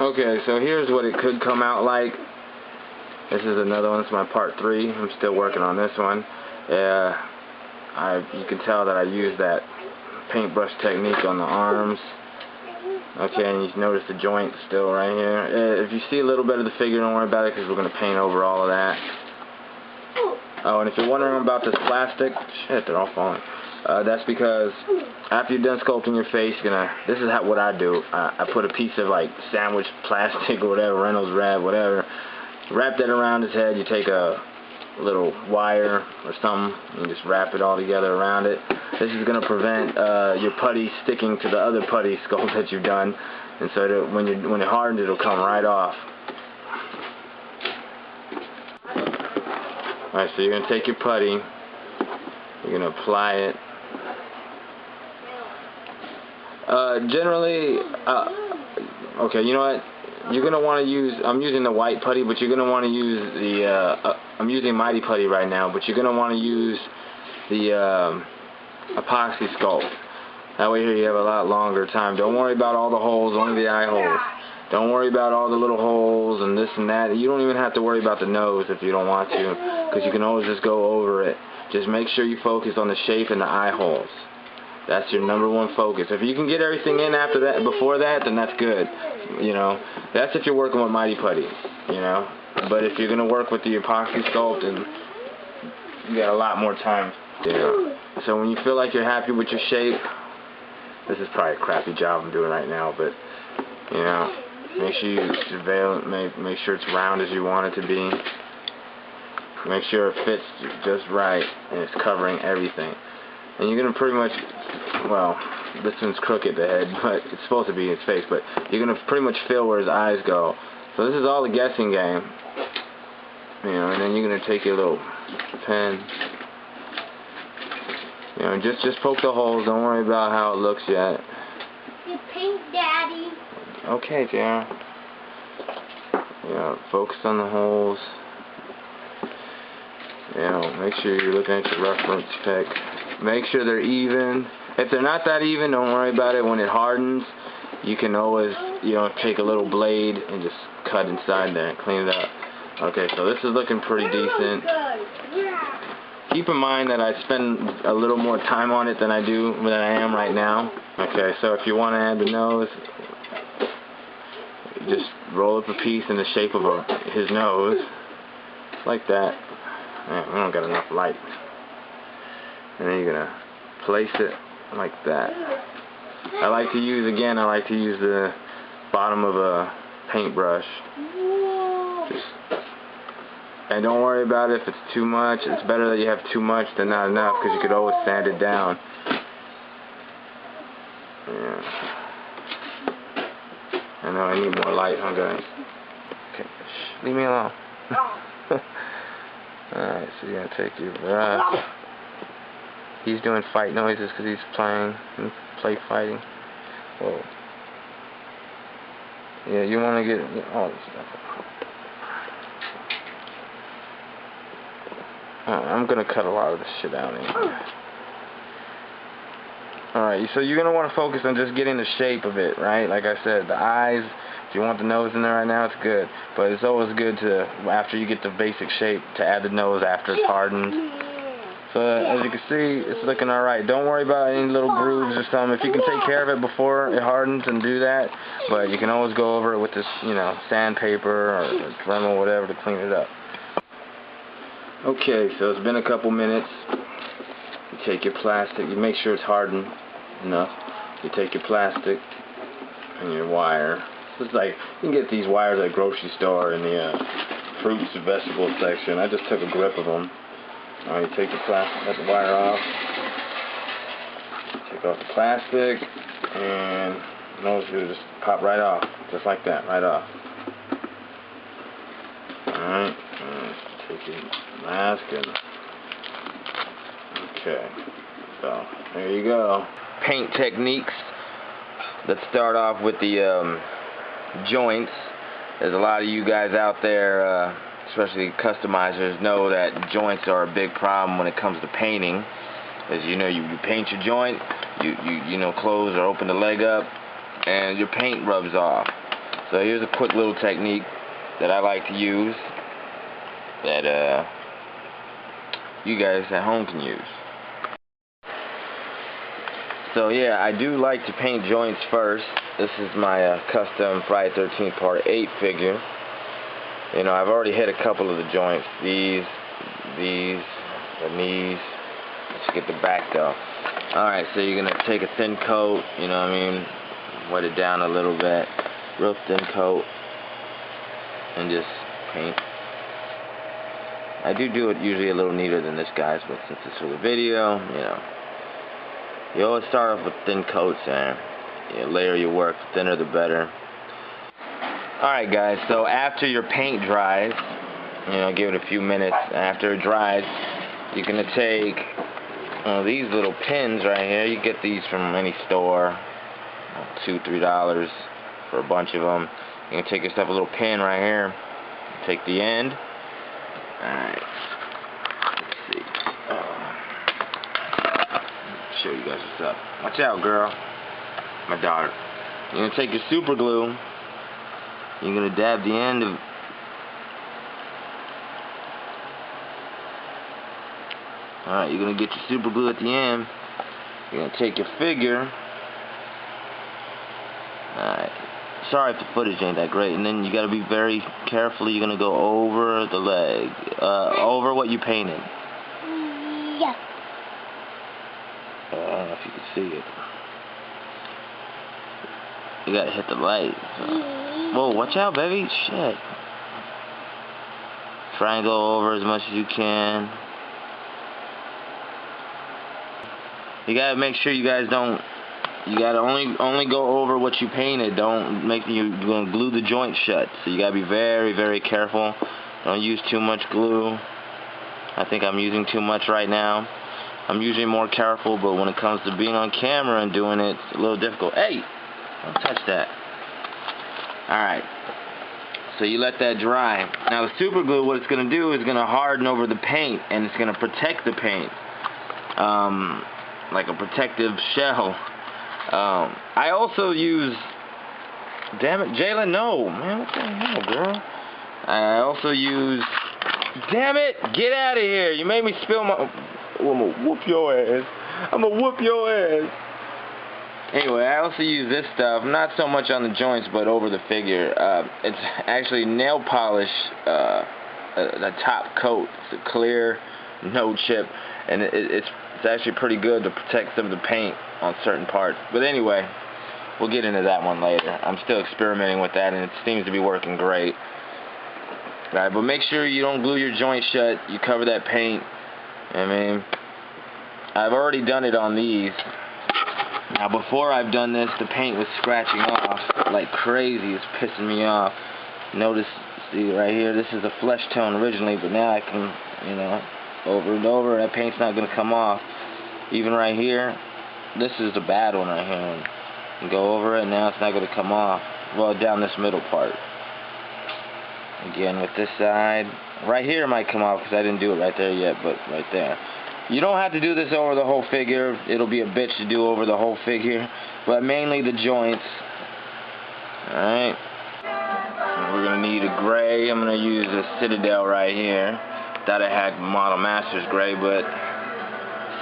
Okay, so here's what it could come out like. This is another one. It's my part 3. I'm still working on this one. You can tell that I used that paintbrush technique on the arms. Okay, and you notice the joint still right here. If you see a little bit of the figure, don't worry about it because we're going to paint over all of that. Oh, and if you're wondering about this plastic, shit, they're all falling. That's because after you're done sculpting your face, this is what I do. I put a piece of like sandwich plastic or whatever, Reynolds wrap, whatever. Wrap that around his head. You take a little wire or something and just wrap it all together around it. This is going to prevent your putty sticking to the other putty sculpt that you've done, and so when it hardens, it'll come right off. Alright, so you're going to take your putty, you're going to apply it. Generally, okay, you know what? You're going to want to use, I'm using the white putty, but you're going to want to use the, I'm using Mighty Putty right now, but you're going to want to use the epoxy sculpt. That way here you have a lot longer time. Don't worry about all the holes, only the eye holes. Don't worry about all the little holes and this and that. You don't even have to worry about the nose if you don't want to, because you can always just go over it. Just make sure you focus on the shape and the eye holes. That's your #1 focus. If you can get everything in after that, before that, then that's good. You know, that's if you're working with Mighty Putty. You know, but if you're gonna work with the epoxy sculpt, and you got a lot more time. You know, so when you feel like you're happy with your shape, this is probably a crappy job I'm doing right now, but you know, make sure you surveil it. Make sure it's round as you want it to be. Make sure it fits just right and it's covering everything. And you're going to pretty much, well, this one's crooked, the head, but it's supposed to be his face, but you're going to pretty much feel where his eyes go. So this is all the guessing game. You know, and then you're going to take your little pen, you know, and just poke the holes. Don't worry about how it looks yet. You paint, Daddy. Okay, Tara. Yeah, focus on the holes. You know, make sure you're looking at your reference pick. Make sure they're even. If they're not that even, don't worry about it. When it hardens, you can always, you know, take a little blade and just cut inside there and clean it up. Okay, so this is looking pretty decent. Keep in mind that I spend a little more time on it than I am right now. Okay, so if you want to add the nose, just roll up a piece in the shape of his nose, like that. Man, we don't got enough light. And then you're going to place it like that. I like to use the bottom of a paintbrush. And don't worry about it if it's too much. It's better that you have too much than not enough, because you could always sand it down. Yeah. I know I need more light, huh, guys? Okay, leave me alone. Alright, so you're going to take your brush. He's doing fight noises because he's play fighting. Whoa. Yeah, you want to get all this stuff. I'm going to cut a lot of this shit out anyway. Alright, so you're going to want to focus on just getting the shape of it, right? Like I said, the eyes, if you want the nose in there right now, it's good. But it's always good to, after you get the basic shape, to add the nose after it's hardened. So as you can see, it's looking alright. Don't worry about any little grooves or something. If you can take care of it before it hardens, and do that. But you can always go over it with this, you know, sandpaper or Dremel, whatever, to clean it up. Okay, so it's been a couple minutes. You take your plastic, you make sure it's hardened enough. You take your plastic and your wire. It's like, you can get these wires at the grocery store in the fruits and vegetables section. I just took a grip of them. Alright, you take the plastic, let the wire off. Take off the plastic, and the nose will just pop right off, just like that, right off. Alright, take your mask and okay, so there you go. Paint techniques. Let's start off with the joints. There's a lot of you guys out there, especially customizers, know that joints are a big problem when it comes to painting. As you know, you paint your joint, you know, close or open the leg up, and your paint rubs off. So here's a quick little technique that I like to use that you guys at home can use. So yeah, I do like to paint joints first. This is my custom Friday 13th Part 8 figure. You know, I've already hit a couple of the joints. These, and these. Let's get the back though. Alright, so you're going to take a thin coat, you know what I mean, wet it down a little bit, real thin coat, and just paint. I do it usually a little neater than this, guys, but since it's for the video, you know, you always start off with thin coats and you layer your work. The thinner the better. Alright guys, so after your paint dries, you know, give it a few minutes. After it dries, you're going to take these little pins right here. You get these from any store, $2, $3 for a bunch of them. You're going to take yourself a little pin right here, take the end. Alright, let's see. Show you guys what's up. Watch out, girl. My daughter. You're going to take your super glue. You're going to dab the end of... Alright, you're going to get your super glue at the end. You're going to take your figure. Alright. Sorry if the footage ain't that great. And then you got to be very careful. You're going to go over the leg. Over what you painted. Yeah. I don't know if you can see it. You got to hit the light. Whoa, watch out, baby. Shit. Try and go over as much as you can. You gotta make sure you guys don't. You gotta only go over what you painted. Don't make you're gonna glue the joint shut. So you gotta be very, very careful. Don't use too much glue. I think I'm using too much right now. I'm usually more careful, but when it comes to being on camera and doing it, it's a little difficult. Hey, don't touch that. Alright, so you let that dry. Now the super glue, what it's going to do is going to harden over the paint, and it's going to protect the paint, like a protective shell. I also use, damn it, Jalen, no, man, what the hell, girl? I also use, damn it, get out of here, you made me spill my, I'm going to whoop your ass, I'm going to whoop your ass. Anyway, I also use this stuff, not so much on the joints, but over the figure. It's actually nail polish, the top coat. It's a clear, no chip, and it's actually pretty good to protect some of the paint on certain parts. But anyway, we'll get into that one later. I'm still experimenting with that, and it seems to be working great. Alright, but make sure you don't glue your joint shut. You cover that paint. I mean, I've already done it on these. Now before I've done this, the paint was scratching off like crazy. It's pissing me off. Notice, see right here, this is a flesh tone originally, but now I can, you know, over and over, that paint's not going to come off. Even right here, this is the bad one right here. And go over it, now it's not going to come off. Well, down this middle part. Again, with this side, right here it might come off because I didn't do it right there yet, but right there. You don't have to do this over the whole figure. It'll be a bitch to do over the whole figure, but mainly the joints. Alright. We're going to need a gray. I'm going to use a Citadel right here. Thought I had Model Masters gray, but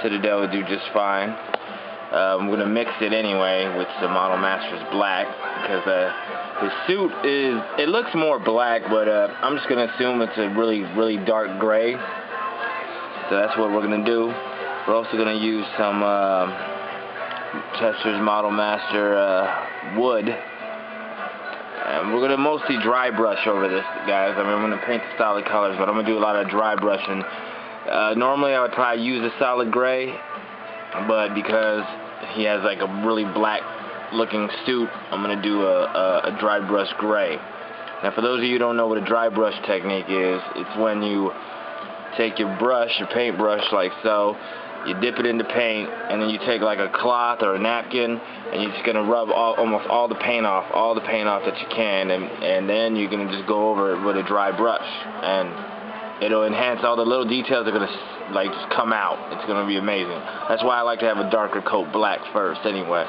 Citadel would do just fine. I'm going to mix it anyway with some Model Masters black because the suit is, it looks more black, but I'm just going to assume it's a really, really dark gray. So that's what we're going to do. We're also going to use some Chester's Model Master wood. And we're going to mostly dry brush over this, guys. I mean, I'm going to paint the solid colors, but I'm going to do a lot of dry brushing. Normally I would probably use a solid gray, but because he has like a really black looking suit, I'm going to do a dry brush gray. Now for those of you who don't know what a dry brush technique is, it's when you take your brush, your paint brush like so, you dip it into paint, and then you take like a cloth or a napkin, and you're just going to rub almost all the paint off that you can, and then you're going to just go over it with a dry brush, and it'll enhance all the little details. Are going to like just come out. It's going to be amazing. That's why I like to have a darker coat black first anyway.